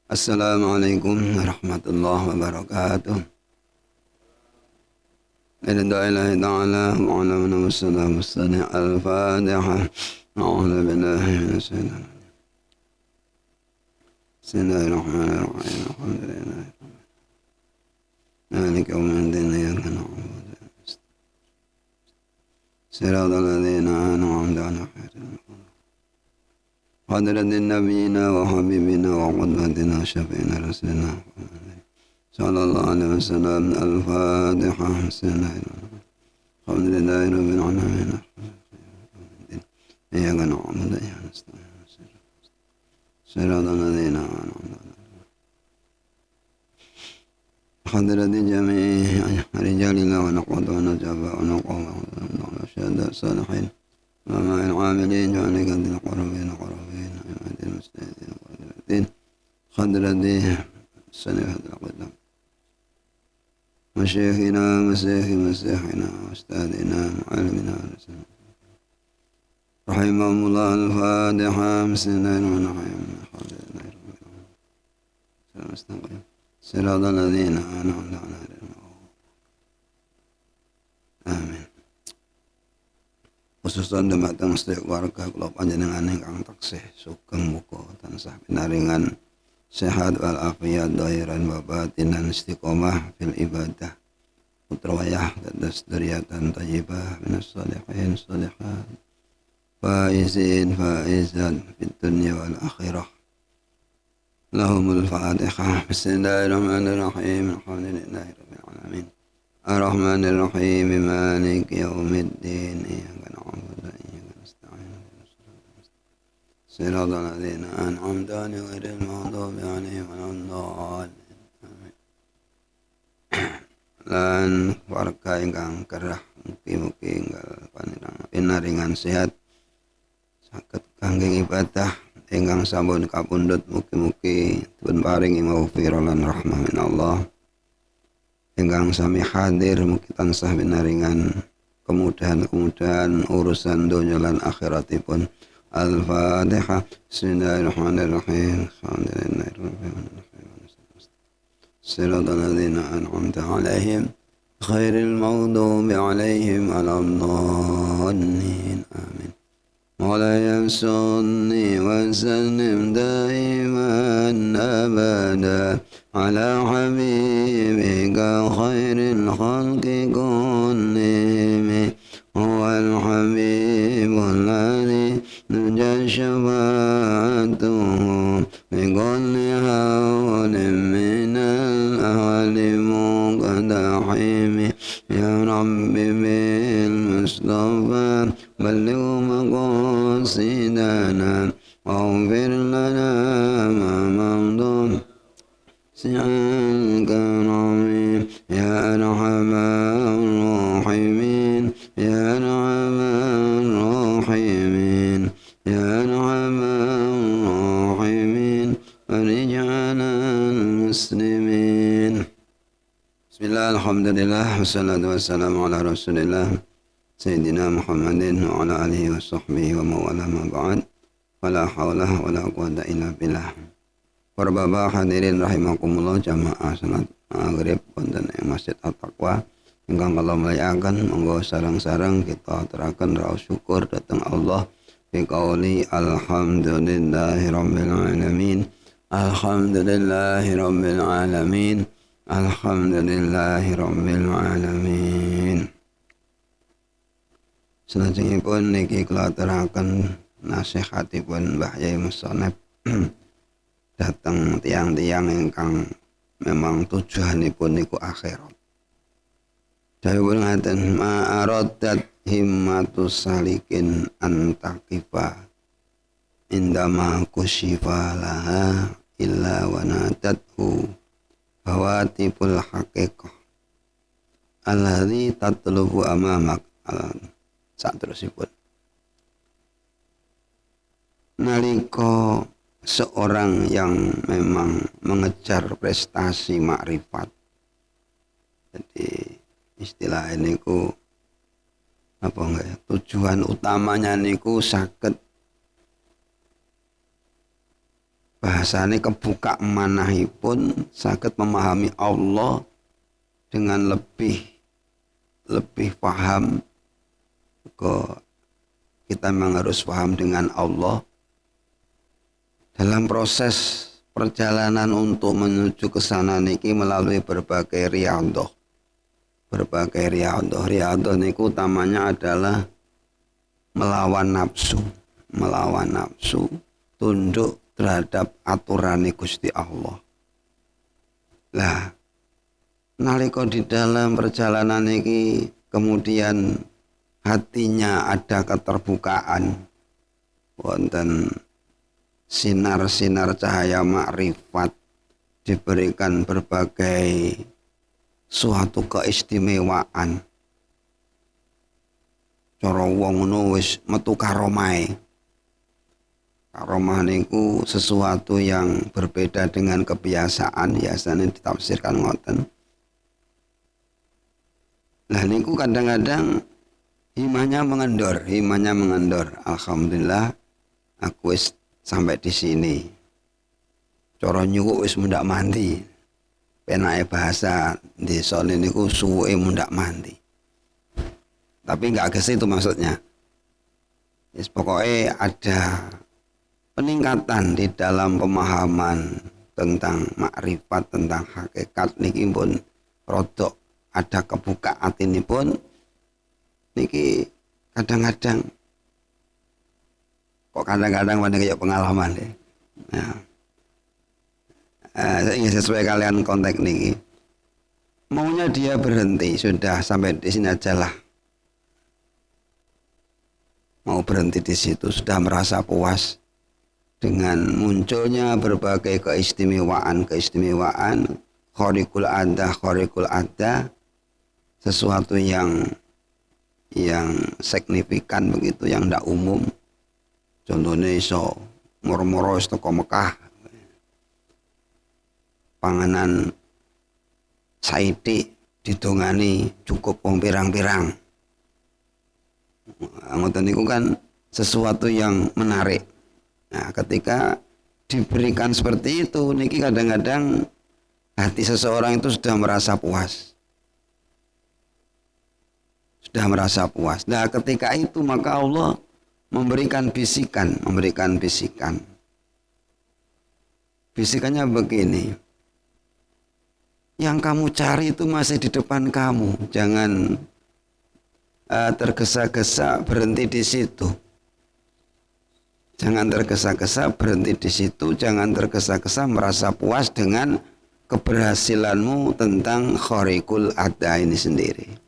Assalamualaikum warahmatullahi wabarakatuh. Alhamdulillahi ta'ala wa ala man wassalam wassani al-Fatiha. A'udzu billahi minasy syaithanir rajim. Bismillahirrahmanirrahim. Alhamdulillahi maliki yaumiddin. Iyyaka na'budu wa iyyaka nasta'in. Shiratal ladzina an'amta 'alaihim hadratin nabiyina wa habibina wa qudwatina syafi'ina rasulina sallallahu alaihi wasallam. Al-Fatihah. Bismillahirrahmanirrahim. Alhamdulillahi rabbil alamin. Iyyaka na'budu wa iyyaka nasta'in. Shiratal ladzina an'amta 'alaihim hadratin jami'i rijalina wa naqwata wa najaba wa naqwa wa syahada salihin wa ma'al 'amilin wa alikatil qurabin qurabin ayyuhal mustahidin wa alidin hadratin sanihadil qadam masyayikhina masyayikhina ustadina mu'allimina rahimahumullah. Al-Fatihah. Bismillahirrahmanirrahim. Siratal ladzina an'amta 'alaihim. Amin. Khususan dumateng sedaya warga kula panjenengan ingkang taksih sugeng muga tansah pinaringan sehat wal afiat dhahiran wa batinan istiqomah fil ibadah putra wayah dados dzurriatan thayyibah minas shalihin shalihat faizin faizat fid dunya wal akhirah. Lahumul Fatihah. Bismillahirrahmanirrahim. Alhamdulillahi rabbil alamin. Ar-Rahmanir Rahim. Maliki yaumiddin. Iyyaka na'budu wa iyyaka nasta'in. Shiratal ladzina an'amta 'alaihim ghairil maghdubi 'alaihim waladdallin. Amin. Lan warga ingkang kerah mugi-mugi enggal pinaringan sehat saged kangge ibadah ingkang sampun kapundhut mugi-mugi dipun paringi maghfirah lan rahmah minallah. Ingkang sami hadir mugi tansah pinaringan kemudahan-kemudahan urusan donya lan akhiratipun. Al-Fatihah. Bismillahirrahmanirrahim. Shiratal ladzina an'amta 'alaihim ghairil maghdubi 'alaihim waladdallin. Amin. مولاي صلِّ وسلم دائما أبدا على حبيبك خير الخلق كلهم هو الحبيب الذي نرجى شفاعته بكل هول من الأهل مقتحم يا رب بالمصطفى بلغ مقاصدنا واغفر لنا ما مضى سعى كرمي يا أرحم الراحمين يا أرحم الراحمين يا أرحم الراحمين فرج على المسلمين. Bismillah, alhamdulillah, wassalatu wassalamu ala rasulillah Sayyidina Muhammadin wa ala alihi wa sahbihi wa mawala ma ba'd. Wala hawla wa la quwata illa billah. Para bapak hadirin rahimakumullah, jamaah salat maghrib wonten ing Masjid At-Taqwa ingkang kula mulyakaken, monggo sareng-sareng kita aturaken raos syukur dhateng Allah bi qauli alhamdulillahi rabbil alamin. Alhamdulillahi rabbil alamin. Alhamdulillahi rabbil alamin. Salajengipun niki kula aturaken nasihatipun Mbah Yai Musonep dhateng tiang-tiang ingkang memang tujuanipun niku akhirat. Dawuhipun ngaten, ma'aradat himmatus salikin antaqifa indama kusyifa laha illa wa nadathu bawatipul haqiqah alladzi tatlubu amamak. Saterusipun, nalika seorang yang memang mengejar prestasi makrifat, jadi istilah niku apa enggak ya, tujuan utamanya niku saged bahasane kebuka manahipun saged memahami Allah dengan lebih paham. Kita memang harus paham dengan Allah dalam proses perjalanan untuk menuju ke sana niki melalui berbagai riyadhah. Riyadhah niku utamanya adalah melawan nafsu, tunduk terhadap aturan Gusti Allah. Lah, nalika di dalam perjalanan ini kemudian hatinya ada keterbukaan, wonten sinar-sinar cahaya makrifat, diberikan berbagai suatu keistimewaan. Cara wong ngono wis metu karomahe. Karomah niku sesuatu yang berbeda dengan kebiasaan, biasanya ditafsirkan ngoten. Nah niku kadang-kadang himahnya mengendor. Alhamdulillah aku wis sampai di sini. Cara nyuwuk wis mundak mandi. Penake bahasa desa niku suwuke mundak mandi. Tapi enggak ke situ maksudnya. Yes, pokoknya ada peningkatan di dalam pemahaman tentang makrifat, tentang hakikat niki pun rodok ada kebuka atinipun niki kadang-kadang pada kayak pengalaman deh. Nah, saya ingin sesuai kalian konteks niki. Maunya dia berhenti, sudah sampai di sini aja lah. Mau berhenti di situ, sudah merasa puas dengan munculnya berbagai keistimewaan, khariqul ada, sesuatu yang signifikan begitu, yang tidak umum. Contohnya iso moro-moro teko Mekah, panganan saithik didongani cukup wong pirang-pirang. Ngoten niku kan sesuatu yang menarik. Nah, ketika diberikan seperti itu, niki kadang-kadang hati seseorang itu sudah merasa puas. Nah, ketika itu maka Allah memberikan bisikan. Bisikannya begini. Yang kamu cari itu masih di depan kamu. Jangan tergesa-gesa berhenti di situ. Jangan tergesa-gesa merasa puas dengan keberhasilanmu tentang khariqul ada ini sendiri.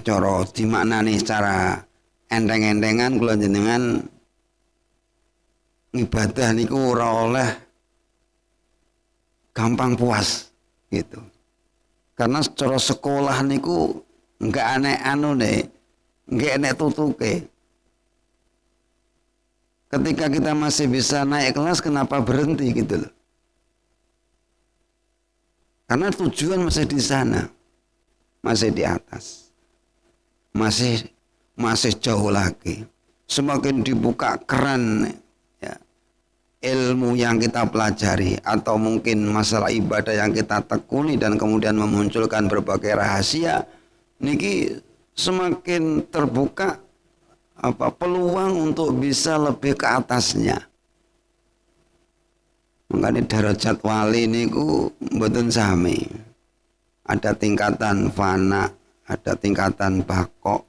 Cara dimaknani secara enteng-entengan kula jenengan ibadah niku ora oleh gampang puas gitu. Karena secara sekolah niku enggak aneh enggak enek tutuke. Ketika kita masih bisa naik kelas, kenapa berhenti gitu loh? Karena tujuan masih di sana, masih di atas, masih jauh lagi. Semakin dibuka keran ya, ilmu yang kita pelajari atau mungkin masalah ibadah yang kita tekuni dan kemudian memunculkan berbagai rahasia, niki semakin terbuka peluang untuk bisa lebih ke atasnya. Makanya derajat wali niku mboten sami. Ada tingkatan fana, ada tingkatan bakok.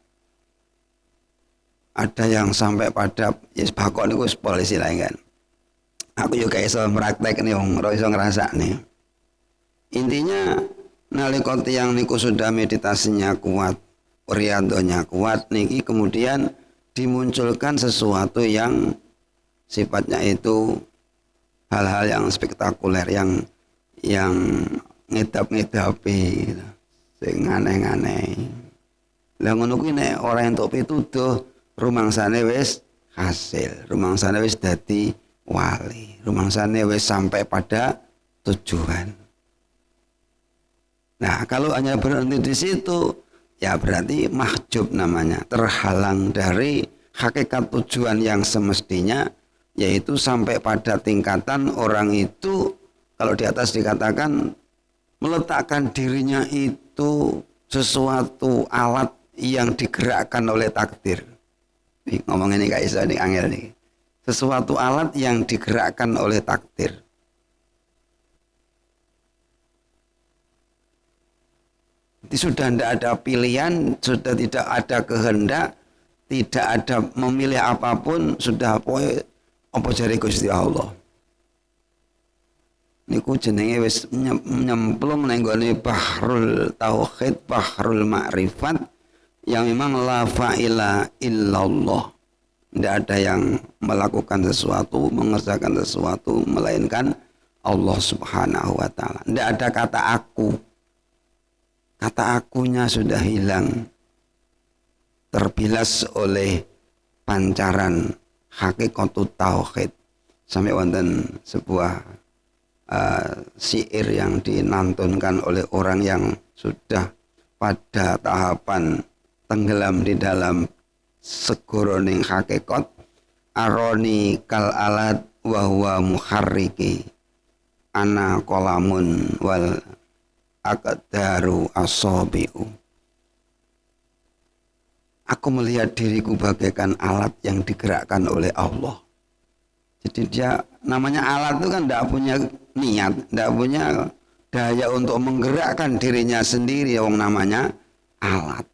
Ada yang sampai pada bakok niku sepol istilahnya kan. Aku juga iso praktek nih wong, iso ngerasa nih. Intinya nalika tiyang niku sudah meditasinya kuat, riyadhahnya kuat niki kemudian dimunculkan sesuatu yang sifatnya itu hal-hal yang spektakuler, yang ngedap-ngedapi sing aneh-aneh. Lah ngono kuwi nek ora entuk pituduh rumangsane wis hasil, rumangsane wis dadi wali, rumangsane wis sampai pada tujuan. Nah, kalau hanya berhenti di situ, ya berarti mahjub namanya, terhalang dari hakikat tujuan yang semestinya yaitu sampai pada tingkatan orang itu kalau di atas dikatakan meletakkan dirinya itu sesuatu alat yang digerakkan oleh takdir. Ngomong ini gak bisa nih, angel nih. Sesuatu alat yang digerakkan oleh takdir. Jadi sudah tidak ada pilihan, sudah tidak ada kehendak, tidak ada memilih apapun, sudah apa jari Gusti Allah. Niku jenenge wis nyemplung nang gone bahrul tauhid, bahrul ma'rifat yang memang la fa'ila illallah. Tidak ada yang melakukan sesuatu, mengerjakan sesuatu melainkan Allah Subhanahu wa taala. Tidak ada kata aku. Kata akunya sudah hilang. Terbilas oleh pancaran hakikatut tauhid. Sampai wonten sebuah syair yang dinantunkan oleh orang yang sudah pada tahapan tenggelam di dalam segoroning hakikat. Aroni kal alat wa huwa muharriki ana qalamun wal aqdaru asabi'u. Aku melihat diriku bagaikan alat yang digerakkan oleh Allah. Jadi dia namanya alat itu kan tidak punya niat, tidak punya daya untuk menggerakkan dirinya sendiri. Yang namanya alat.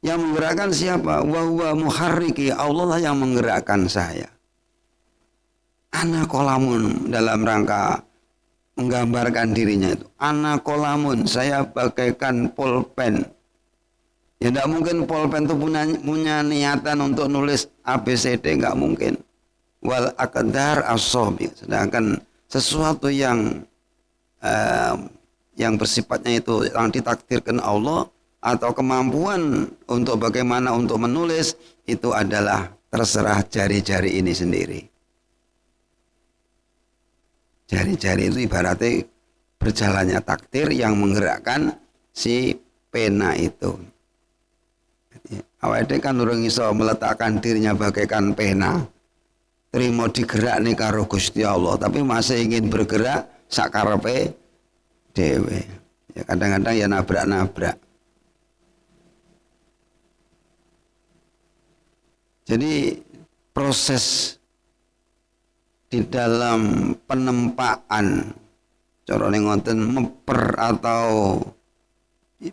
Yang menggerakkan siapa? Wa huwa muharriki, Allah lah yang menggerakkan saya. Ana kolamun, dalam rangka menggambarkan dirinya itu. Ana kolamun, saya bagaikan pulpen. Ya tidak mungkin pulpen itu punya niatan untuk nulis ABCD, nggak mungkin. Wal aqdar as-sabi, sedangkan sesuatu yang bersifatnya itu yang ditakdirkan Allah atau kemampuan untuk bagaimana untuk menulis itu adalah terserah jari-jari ini sendiri. Jari-jari itu ibaratnya berjalannya takdir yang menggerakkan si pena itu. Awake kan urung iso meletakkan dirinya bagaikan pena. Terima digerak nih karo Gusti Allah, tapi masih ingin bergerak sakarepe dhewe. Ya kadang-kadang ya nabrak-nabrak. Jadi proses di dalam penempaan cara ngoten meper atau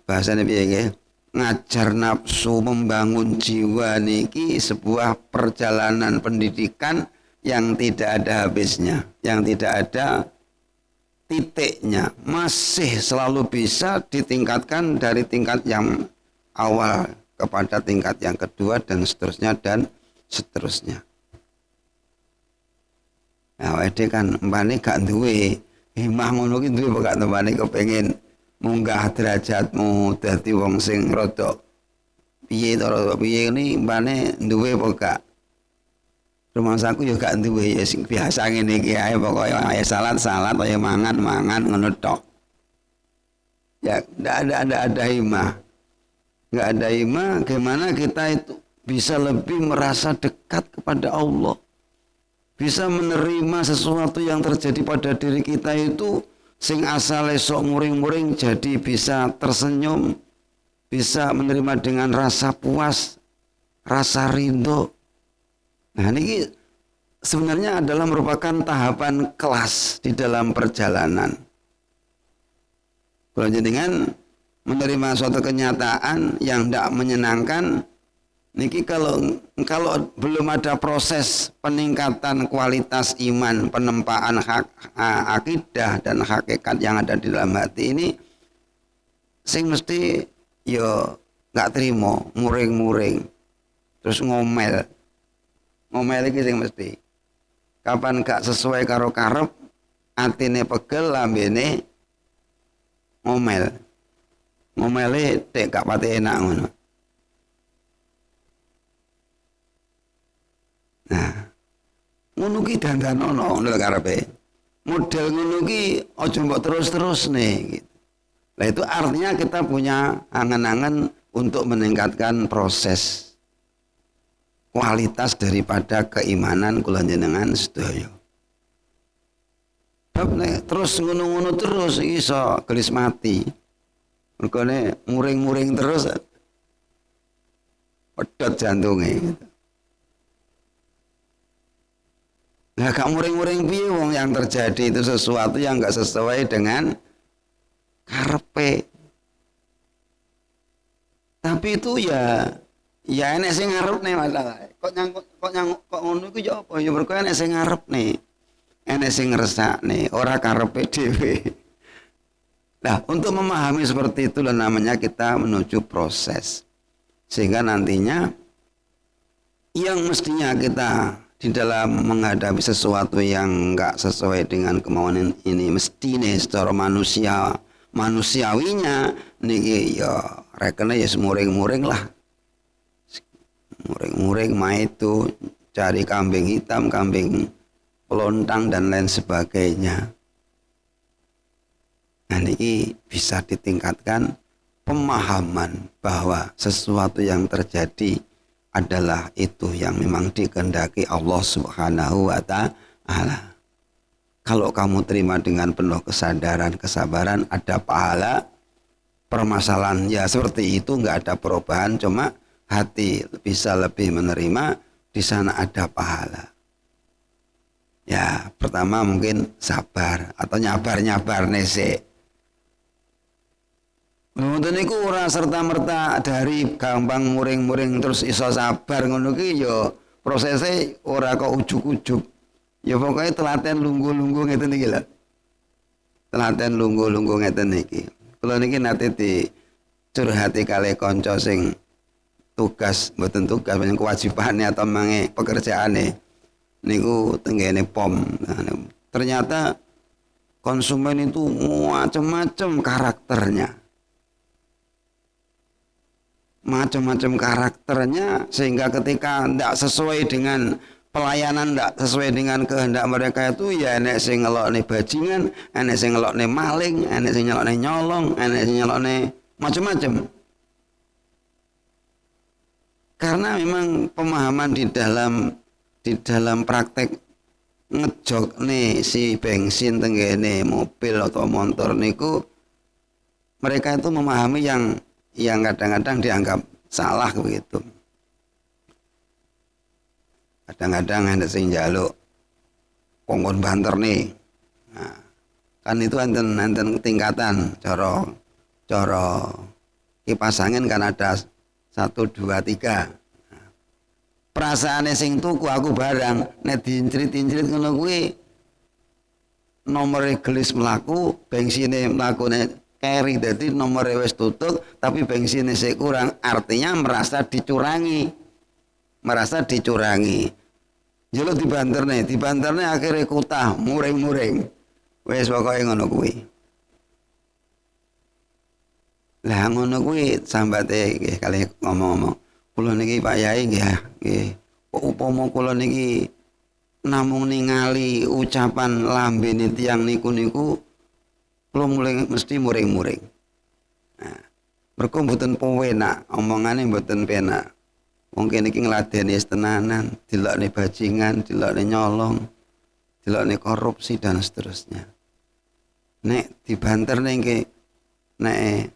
bahasane piye nggih? Ngajar nafsu, membangun jiwa niki sebuah perjalanan pendidikan yang tidak ada habisnya, yang tidak ada titiknya, masih selalu bisa ditingkatkan dari tingkat yang awal kepada tingkat yang kedua dan seterusnya dan seterusnya. Nah, wede kan mbane gak duwe himah ngono ki duwe gak mbane kepengin munggah derajatmu dadi wong sing rada piye to piye ini mbane duwe apa gak? Rumangsaku ya gak duwe ya sing biasa ngene iki ae pokoke ae salat ae mangan ngono tok. Ya ndak ada himah. Enggak ada himah, gimana kita itu bisa lebih merasa dekat kepada Allah. Bisa menerima sesuatu yang terjadi pada diri kita itu sing asale sok muring-muring jadi bisa tersenyum, bisa menerima dengan rasa puas, rasa rindu. Nah ini sebenarnya adalah merupakan tahapan kelas di dalam perjalanan. Kalau jenengan menerima suatu kenyataan yang tidak menyenangkan, niki kalau belum ada proses peningkatan kualitas iman, penempaan akidah dan hakikat yang ada di dalam hati ini, sing mesti yo nggak terima, muring-muring, terus ngomel iki sing mesti. Kapan gak sesuai karo karep, atine pegel, lambene ngomele tek gak pati enak ngono. Nah, ngono ki dandanono lho karepe. Model ngono ki aja mbok terus-terus nih gitu. Nah itu artinya kita punya angan-angan untuk meningkatkan proses kualitas daripada keimanan kula jenengan sedaya. Bab nek terus ngono-ngono terus iso gelis mati. Mergo nek muring-muring terus pedot jantunge gitu. Nah, gak muring-muring piye wong yang terjadi itu sesuatu yang gak sesuai dengan karepe. Tapi itu ya enek sing ngarepne masalah. Kok ngono iku ya apa? Ya mergo enek sing ngarepne. Enek sing ngresakne, ora karepe dhewe. Nah, untuk memahami seperti itulah namanya kita menuju proses. Sehingga nantinya yang mestinya kita di dalam menghadapi sesuatu yang enggak sesuai dengan kemauan ini mestine secara manusiawinya niki ya rekene ya semuring-muring lah. Muring-muring itu cari kambing hitam, kambing pelontang dan lain sebagainya. Nah, ini bisa ditingkatkan pemahaman bahwa sesuatu yang terjadi adalah itu yang memang dikehendaki Allah Subhanahu wa Ta'ala. Kalau kamu terima dengan penuh kesadaran, kesabaran, ada pahala. Permasalahan ya seperti itu, nggak ada perubahan, cuma hati bisa lebih menerima, di sana ada pahala. Ya, pertama mungkin sabar atau nyabar-nyabar nesek. Ngoten niku ora serta-merta dari gampang muring-muring terus iso sabar ngono ki ya prosesnya ora kok ujuk-ujuk. Ya pokoknya telaten lungguh-lungguh ngeten iki lho. Telaten lungguh-lungguh ngeten iki. Kula niki nate dicurhati kalih kanca sing tugas mboten tugas banyak kewajibane atau mange pekerjaane. Niku tenggene POM. Nah, ternyata konsumen itu macam-macam karakternya. Macam-macam karakternya sehingga ketika tidak sesuai dengan pelayanan, tidak sesuai dengan kehendak mereka itu ya enek sing ngelokne bajingan, enek sing ngelokne maling, enek sing ngelokne nyolong, enek sing ngelokne macam-macam. Karena memang pemahaman di dalam praktek ngejok nih si bensin tenggene mobil atau motor niku mereka itu memahami yang kadang-kadang dianggap salah begitu. Kadang-kadang ada sing njaluk kongkon banter nih. Nah, kan itu enten tingkatan cara kipas angin kan ada 1 2 3. Perasaane sing tuku aku barang nek diincrit-incrit ngono kuwi nomore gelis mlaku, bensine mlakune keri dadi nomore wis tutup tapi bensine sik kurang, artinya merasa dicurangi. Jeluk dibanterne akhirnya kutah muring-muring. Wis pokoke ngono kuwi. Lah ngono kuwi sambate nggih kalih ngomong-ngomong. Kula niki Pak Yai nggih upama kula niki namung ningali ucapan lambene tiyang niku kula mulai mesti muring-muring. Nah, mergo mboten penak, omongane mboten penak. Wong kene iki ngladeni tenanan, dilokne bajingan, dilokne nyolong, dilokne korupsi dan seterusnya. Nek dibanter nek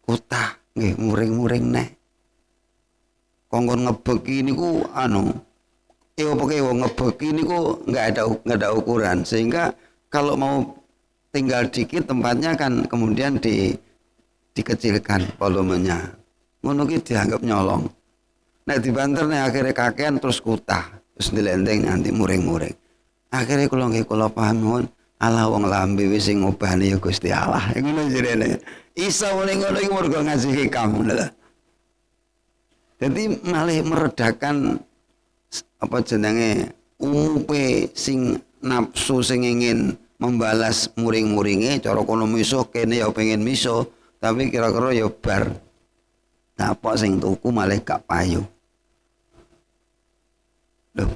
kutah nggih muring-muring nek. Kongkon ngebeki niku pokoke wong ngebeki niku enggak ada ukuran sehingga kalau mau tinggal dikit tempatnya kan kemudian dikecilkan volumenya. Ngono ki dianggap nyolong. Nek dibanter nek akhirnya kakean terus kutah, terus dilenteng nanti muring-muring. Akhirnya kula paham ala wong lambe wis sing ngobani ya Gusti Allah. Ngono jenenge. Iso muni ngono iki mergo ngasih hikam lho. Jadi malah meredakan umupe sing nafsu sing ingin membalas muring-muringe cara kono miso kene ya pengen miso tapi kira-kira ya bar. Apa sing tuku malah gak payu. Loh,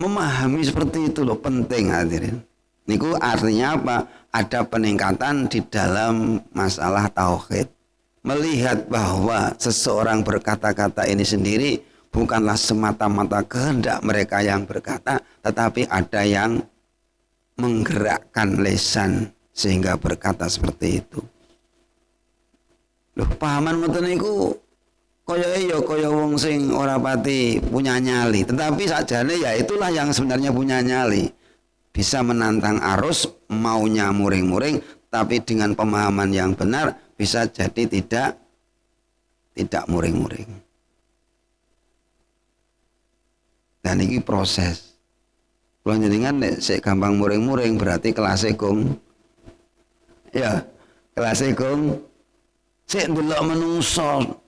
memahami seperti itu loh penting hadirin. Niku artinya apa? Ada peningkatan di dalam masalah tauhid. Melihat bahwa seseorang berkata-kata ini sendiri bukanlah semata-mata kehendak mereka yang berkata, tetapi ada yang menggerakkan lisan sehingga berkata seperti itu. Loh, pahaman ngoten niku kaya wong sing ora pati punya nyali, tetapi sakjane ya itulah yang sebenarnya punya nyali. Bisa menantang arus, maunya muring-muring, tapi dengan pemahaman yang benar bisa jadi tidak muring-muring. Dan ini proses. Kalau jenengan sik gampang muring-muring berarti kelasé gong. Ya, kelasé gong sik ndelok menungso,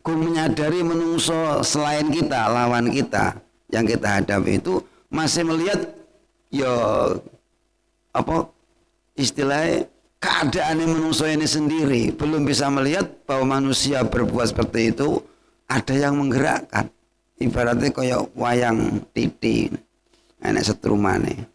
gong menyadari menungso selain kita, lawan kita yang kita hadapi itu masih melihat ya apa istilahnya keadaan menungso ini sendiri, belum bisa melihat bahwa manusia berbuat seperti itu ada yang menggerakkan. Ibaratnya kayak wayang titi enek setrumane.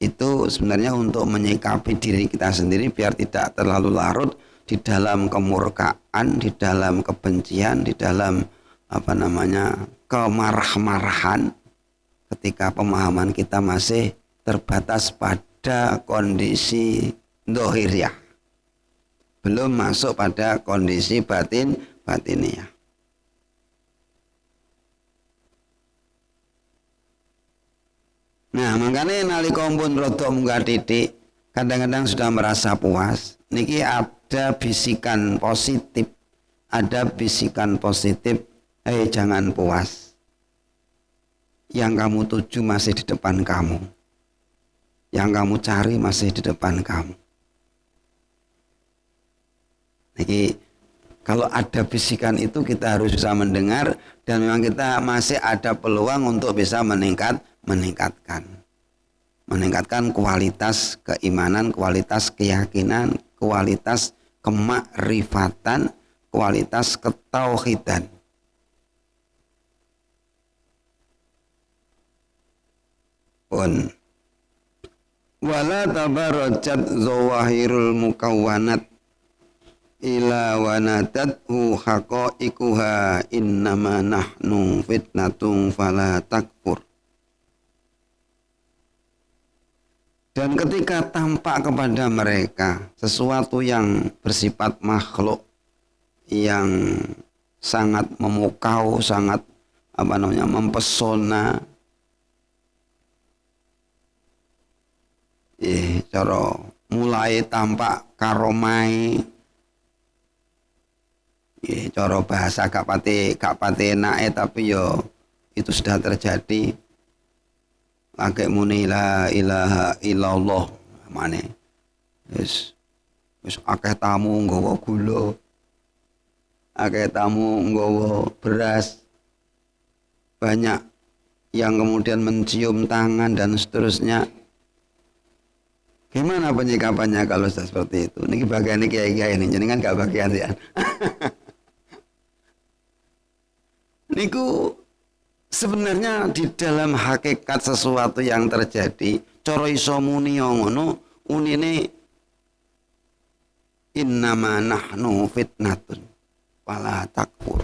Itu sebenarnya untuk menyikapi diri kita sendiri biar tidak terlalu larut di dalam kemurkaan, di dalam kebencian, di dalam kemarah-marahan ketika pemahaman kita masih terbatas pada kondisi dohiriyah, belum masuk pada kondisi batiniah. Nah, makanya nalika pun rada munggah titik, kadang-kadang sudah merasa puas. Niki ada bisikan positif. Ada bisikan positif, jangan puas. Yang kamu tuju masih di depan kamu. Yang kamu cari masih di depan kamu. Niki kalau ada bisikan itu kita harus bisa mendengar dan memang kita masih ada peluang untuk bisa meningkatkan kualitas keimanan, kualitas keyakinan, kualitas kemakrifatan, kualitas ketauhidan. Pun wala tabarajat zawahirul mukawwanat ila wanadathu haqa'iquha innama nahnu fitnatung fala takfur. Dan ketika tampak kepada mereka sesuatu yang bersifat makhluk yang sangat memukau, sangat mempesona, cara mulai tampak karomai, cara bahasa gak pati enake tapi yo itu sudah terjadi. Akeh muni la ilaha illallah mane wis akeh tamu nggawa gula, akeh tamu nggawa beras, banyak yang kemudian mencium tangan dan seterusnya. Gimana penyikapannya kalau sudah seperti itu? Niki bagian ini kiai-kiai ini, jenengan gak bagian ya. Niku sebenarnya di dalam hakikat sesuatu yang terjadi, cara iso muni ngono, unine innama nahnu fitnatun wala takfur.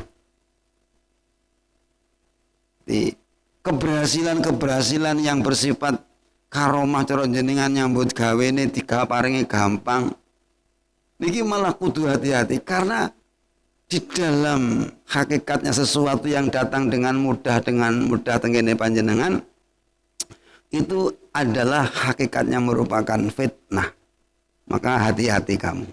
Di keberhasilan yang bersifat karomah cara jenengan nyambut gawe ini tiga paringi gampang. Niki malah kudu hati-hati karena di dalam hakikatnya sesuatu yang datang dengan mudah tengene panjenengan itu adalah hakikatnya merupakan fitnah. Maka hati-hati kamu.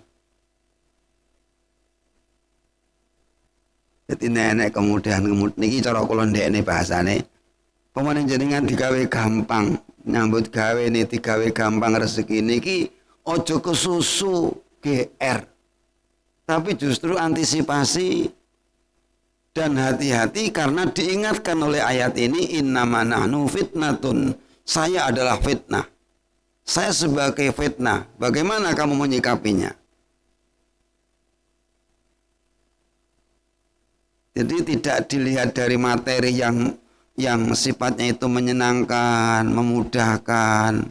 Jadi nenek kemudian niki cara kula ndekne bahasane pemanen jenengan digawe gampang nyambut gawe ini digawe gampang rezeki niki ojo kesusu GR. Tapi justru antisipasi dan hati-hati karena diingatkan oleh ayat ini innama nahnu fitnatun. Saya adalah fitnah. Saya sebagai fitnah. Bagaimana kamu menyikapinya? Jadi tidak dilihat dari materi yang sifatnya itu menyenangkan, memudahkan.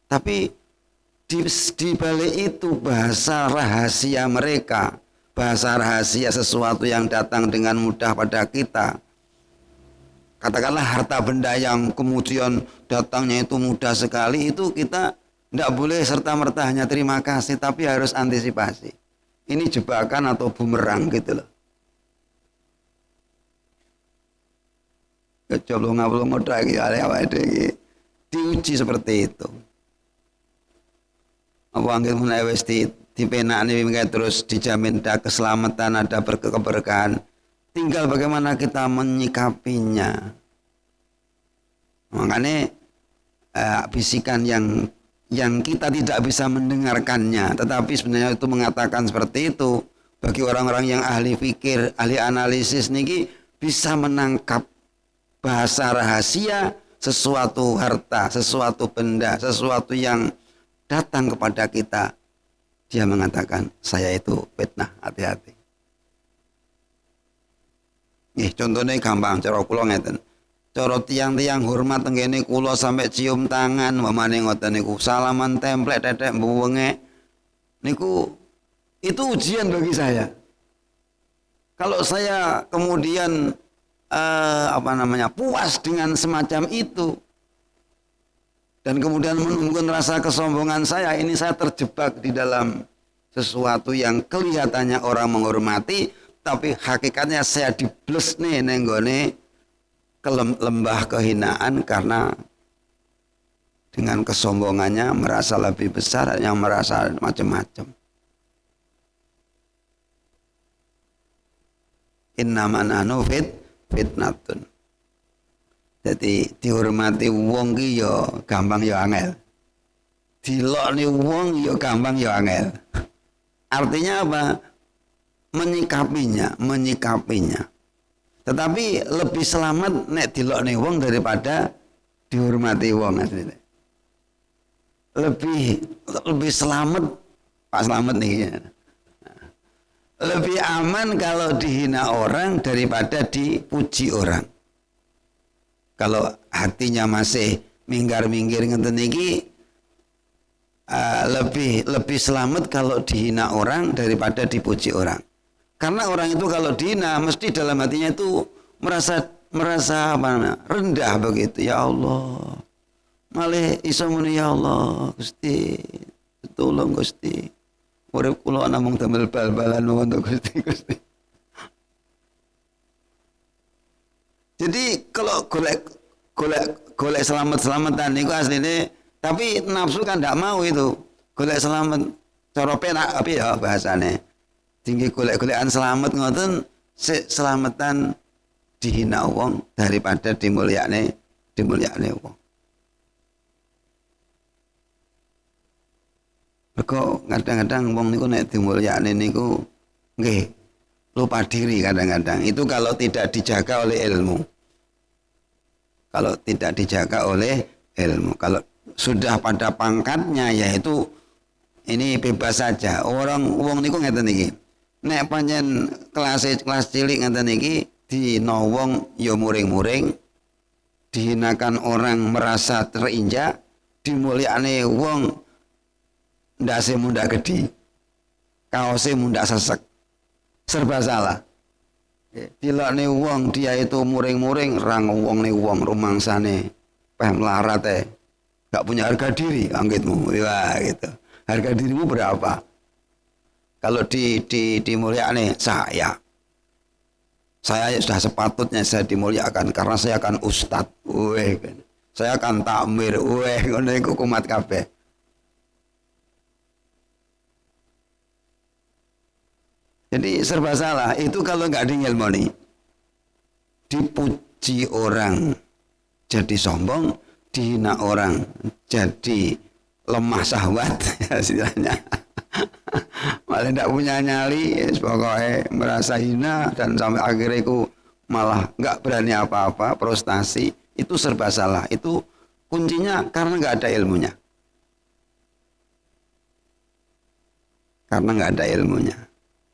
Tapi di balik itu bahasa rahasia mereka, bahasa rahasia sesuatu yang datang dengan mudah pada kita. Katakanlah harta benda yang kemudian datangnya itu mudah sekali, itu kita tidak boleh serta-merta hanya terima kasih, tapi harus antisipasi. Ini jebakan atau bumerang gitu loh. Coba ngapul ngoda iki diuji seperti itu. Apa anggil mulai wis dipenakne terus dijamin ada keselamatan, ada keberkahan. Tinggal bagaimana kita menyikapinya. Makanya bisikan yang kita tidak bisa mendengarkannya, tetapi sebenarnya itu mengatakan seperti itu. Bagi orang-orang yang ahli fikir, ahli analisis niki bisa menangkap bahasa rahasia sesuatu harta, sesuatu benda, sesuatu yang datang kepada kita. Dia mengatakan, saya itu fitnah, hati-hati. Contohnya gampang, cara kula ngeten. Cara tiang-tiang hormat tenggene kula sampai cium tangan, mamane ngoten niku, salaman templek tetek mbewenge. Niku itu ujian bagi saya. Kalau saya kemudian puas dengan semacam itu, dan kemudian menunjukkan rasa kesombongan saya, ini saya terjebak di dalam sesuatu yang kelihatannya orang menghormati, tapi hakikatnya saya diblesne nenggone lembah kehinaan karena dengan kesombongannya merasa lebih besar, yang merasa macam-macam. Innama nahnu fitnatun. Jadi dihormati wong ki ya gampang ya angel. Dilokne wong ya gampang ya angel. Artinya apa? Menyikapinya. Tetapi lebih selamat nek dilokne wong daripada dihormati wong asline. Lebih selamat, Pak Slamet nih. Lebih aman kalau dihina orang daripada dipuji orang. Kalau hatinya masih minggar-minggir ngeten iki, lebih selamat kalau dihina orang daripada dipuji orang. Karena orang itu kalau dihina mesti dalam hatinya itu merasa rendah begitu. Ya Allah, malih iso muni ya Allah, Gusti, tolong Gusti. Urip kula namung damel bal-balan mawon Gusti. Jadi kalau golek selamat-selamatan itu aslinya, tapi nafsu kan tidak mau itu. Golek selamat cara penak tapi ya bahasane. Tinggi golek-golekan selamat ngoten, selamatan dihina wong daripada dimulyakne wong. Mergo kadang-kadang wong niku nek dimulyakne niku nggih lupa diri kadang-kadang. Itu kalau tidak dijaga oleh ilmu. Kalau tidak dijaga oleh ilmu. Kalau sudah pada pangkatnya yaitu ini bebas saja. Wong niku ngeten iki. Nek pancen kelas cilik ngeten iki dina wong ya muring-muring, dihinakan orang merasa terinjak, dimulyakne wong ndase munda gedhi, kaose munda sesek. Serba salah. Dilokne wong dia itu muring-muring, rang wong rumangsane peh melarat gak punya harga diri anggitmu. Wah gitu. Harga dirimu berapa? Kalau dimulyakne saya sudah sepatutnya saya dimuliakan karena saya akan ustad. Saya akan takmir. Ngono iku kumat kabeh. Jadi serba salah. Itu kalau nggak ngilmoni, dipuji orang jadi sombong, dihina orang jadi lemah syahwat, istilahnya. Malah tidak punya nyali, pokoknya merasa hina dan sampai akhirnya itu malah nggak berani apa-apa, frustasi. Itu serba salah. Itu kuncinya karena nggak ada ilmunya. Karena nggak ada ilmunya.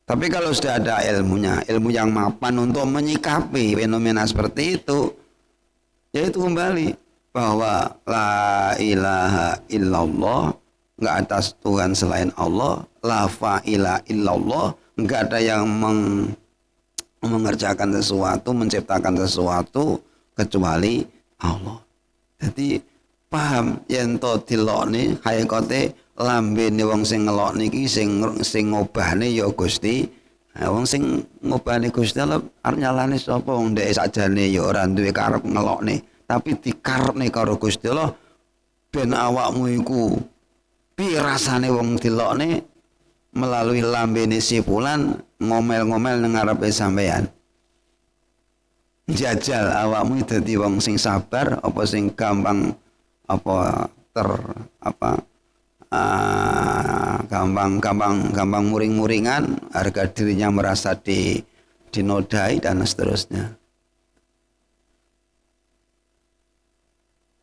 Tapi kalau sudah ada ilmunya, ilmu yang mapan untuk menyikapi fenomena seperti itu, yaitu kembali bahwa la ilaha illallah, nggak atas Tuhan selain Allah, la fa'ila illallah, Enggak ada yang mengerjakan sesuatu, menciptakan sesuatu kecuali Allah. Jadi paham yen to dilokne hakikate lambene wong sing ngelok niki sing ngobahne ya Gusti. Wong sing ngobahne Gusti Allah arep nyalane sapa wong ndek sakjane ya ora duwe karep ngelokne, tapi dikarepne karo Gusti Allah ben awakmu iku piye rasane wong dilokne melalui lambene si fulan ngomel-ngomel nang ngarepe sampean. Jajal awakmu dadi wong sing sabar apa sing gampang gampang muring-muringan, harga dirinya merasa dinodai dan seterusnya.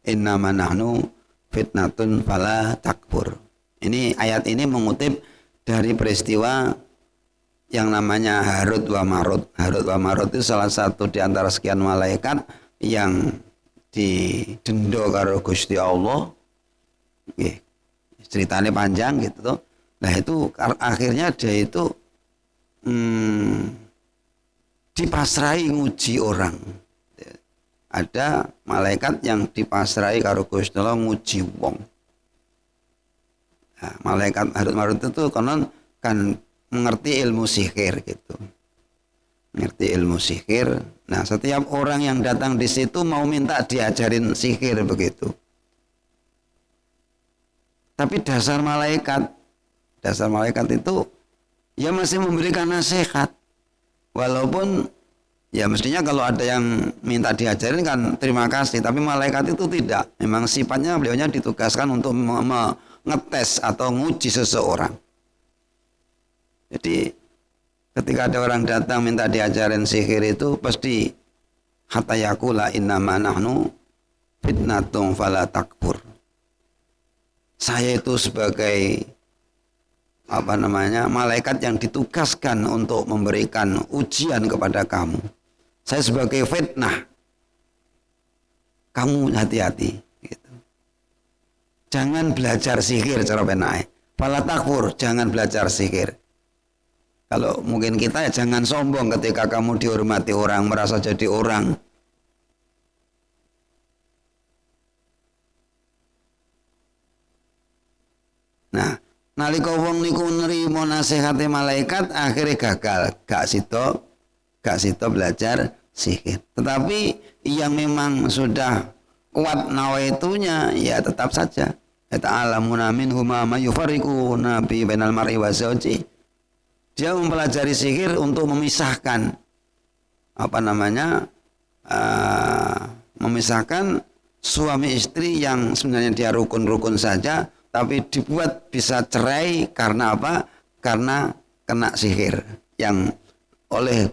Innama nahnu fitnatun fala takfur. Ini ayat ini mengutip dari peristiwa yang namanya Harut wa Marut. Harut wa Marut itu salah satu di antara sekian malaikat yang didenda karo Gusti Allah. Nggih. Ceritanya panjang gitu tuh. Nah itu akhirnya dia itu dipasrai nguji orang. Ada malaikat yang dipasrai karo Gusti Allah nguji wong. Nah, malaikat Harut Marut itu konon kan mengerti ilmu sihir gitu. Mengerti ilmu sihir. Nah, setiap orang yang datang di situ mau minta diajarin sihir begitu. Tapi dasar malaikat itu ya masih memberikan nasihat. Walaupun ya mestinya kalau ada yang minta diajarin kan terima kasih, tapi malaikat itu tidak. Memang sifatnya beliaunya ditugaskan untuk ngetes atau nguji seseorang. Jadi ketika ada orang datang minta diajarin sihir itu pasti hatta yaqula innama nahnu fitnatum fala takfur. Saya itu sebagai malaikat yang ditugaskan untuk memberikan ujian kepada kamu. Saya sebagai fitnah. Kamu hati-hati. Jangan belajar sihir cara penake. Fala takfur, jangan belajar sihir. Kalau mungkin kita ya jangan sombong ketika kamu dihormati orang, merasa jadi orang. Nah, nalika wong niku nrimo nasihate malaikat akhirnya gagal, gak sida belajar sihir. Tetapi yang memang sudah kuat nawaitunya ya tetap saja. Ta'alamuna minhum ma yufarriquna bi bainal mar'i wa zawji. Dia mempelajari sihir untuk memisahkan memisahkan suami istri yang sebenarnya dia rukun-rukun saja, tapi dibuat bisa cerai karena apa? Karena kena sihir yang oleh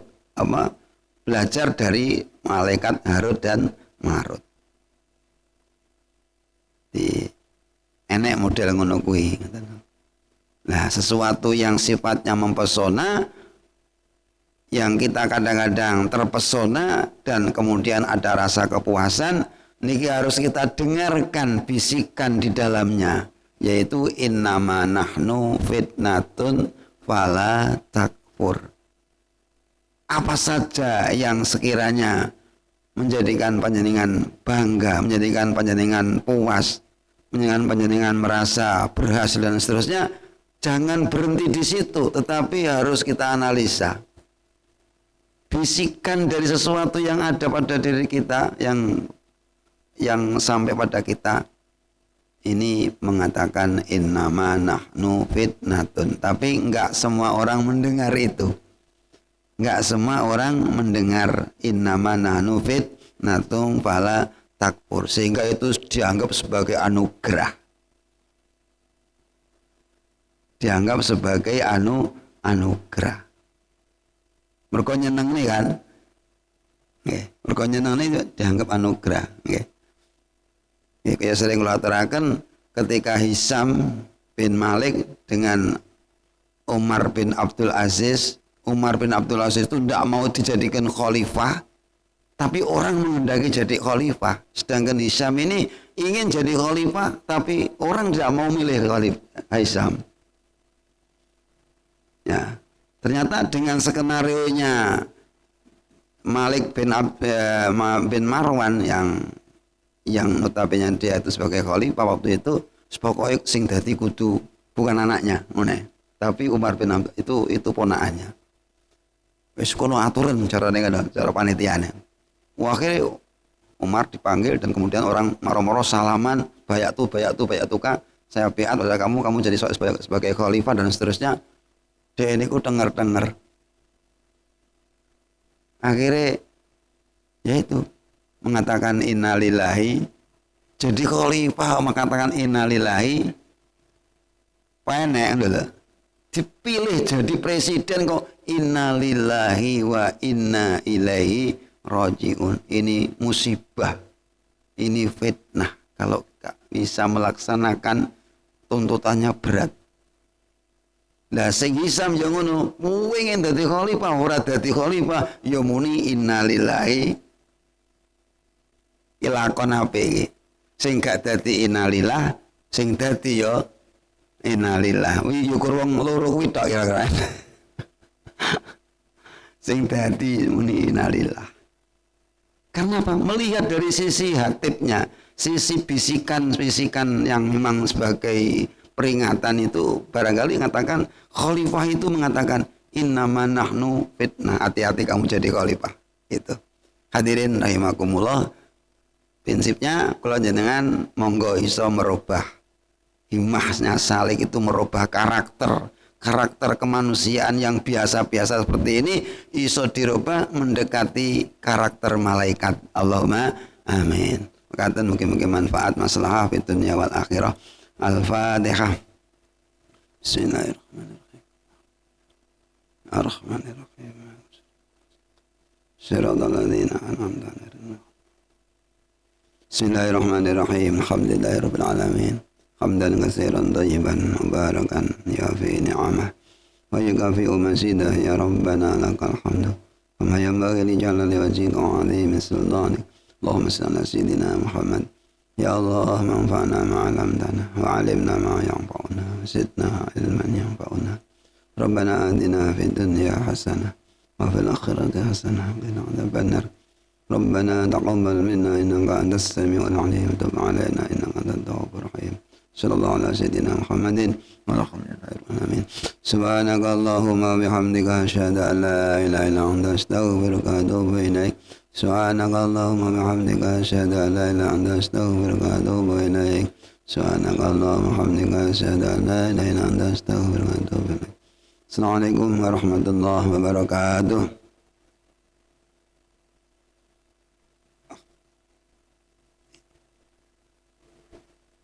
belajar dari malaikat Harut dan Marut. Di enek model ngono kuwi. Nah, sesuatu yang sifatnya mempesona, yang kita kadang-kadang terpesona dan kemudian ada rasa kepuasan, niki harus kita dengarkan bisikan di dalamnya, yaitu innama nahnu fitnatun fala takfur. Apa saja yang sekiranya menjadikan panjenengan bangga, menjadikan panjenengan puas, menjadikan panjenengan merasa berhasil dan seterusnya, jangan berhenti di situ, tetapi harus kita analisa. Bisikan dari sesuatu yang ada pada diri kita, yang sampai pada kita, ini mengatakan innama nahnu fitnatun. Tapi enggak semua orang mendengar itu. Enggak semua orang mendengar innama nahnu fitnatun fala takfur, sehingga itu dianggap sebagai anugerah. Dianggap sebagai anugerah. Mergo nyenengne kan. Nggih, mergo nyenengne dianggap anugerah, nggih. Ya kaya sering kula aturaken ketika Hisam bin Malik dengan Umar bin Abdul Aziz itu tidak mau dijadikan khalifah, tapi orang menghendaki jadi khalifah. Sedangkan Hisam ini ingin jadi khalifah, tapi orang tidak mau milih khalifah Hisam. Ya, Ternyata dengan skenarionya Malik bin Marwan yang notabene dia itu sebagai khalifah waktu itu, pokoknya sing dadi kudu bukan anaknya, tapi Umar bin Abdul itu ponakannya. Wis kono aturan carane kan, cara panitiane. Akhirnya Umar dipanggil dan kemudian orang maro-maro salaman, bayatu ka, saya beat pada kamu jadi sebagai khalifah dan seterusnya. Dia ini ku dengar. Akhirnya yaitu mengatakan innalillahi. Jadi khalifah mengatakan innalillahi. Penek lho. Dipilih jadi presiden kok innalillahi wa inna ilaihi rajiun. Ini musibah. Ini fitnah kalau gak bisa melaksanakan tuntutannya berat. Lah sing Hisam yo ngono, pengen dadi khalifah ora dadi khalifah yo muni innalillahi ilakon ape iki. Sing gak dadi innalillah, sing dadi yo innalillah. Wi yo kurang loro kuwi tok kira-kira. Sing dadi muni innalillah. Karena apa? Melihat dari sisi hatibnya, sisi bisikan-bisikan yang memang sebagai peringatan itu barangkali mengatakan khalifah itu mengatakan innama nahnu fitnah, hati-hati kamu jadi khalifah. Itu hadirin rahimakumullah, prinsipnya kalau jenengan monggo iso merubah himmahnya Salik itu, merubah karakter kemanusiaan yang biasa-biasa seperti ini iso dirubah mendekati karakter malaikat. Allahumma amin. Makatan mungkin manfaat maslahah di dunia wal akhirah. Al-Fatihah. Bismillahirrahmanirrahim. Ar-Rahmanirrahim. Siratal ladzina an'amta 'alaihim. Bismillahirrahmanirrahim. Alhamdulillahirabbil alamin. Hamdan katsiran thayyiban mubarakan ya fi ni'amah wa yukafi masidah ya rabbana lakal hamdu. Kama yanbaghi li jalali wajhika wa 'azimi sultanik. Allahumma shalli ala sayyidina Muhammad. Ya Allah, manfa'na ma'alamtana wa 'alimna ma yanfa'una wa zidna ilman yanfa'una. Rabbana atina fid dunya hasanah wa fil akhirati hasanah wa qina adzabannar. Rabbana taqabbal minna innaka antas samiul 'alim wa tub 'alaina innaka antat tawwabur rahim. Sallallahu ala sayyidina Muhammadin wa ala alihi amin. Subhanaka Allahumma bihamdika asyhadu an la ilaha illa anta astaghfiruka wa atubu ilaik. Subhanaka Allahumma bihamdika asyhadu an la ilaha illa anta astaghfiruka wa atubu ilaik. Subhanaka Allahumma bihamdika asyhadu an la ilaha illa anta astaghfiruka wa atubu ilaik. Assalamualaikum warahmatullahi wabarakatuh.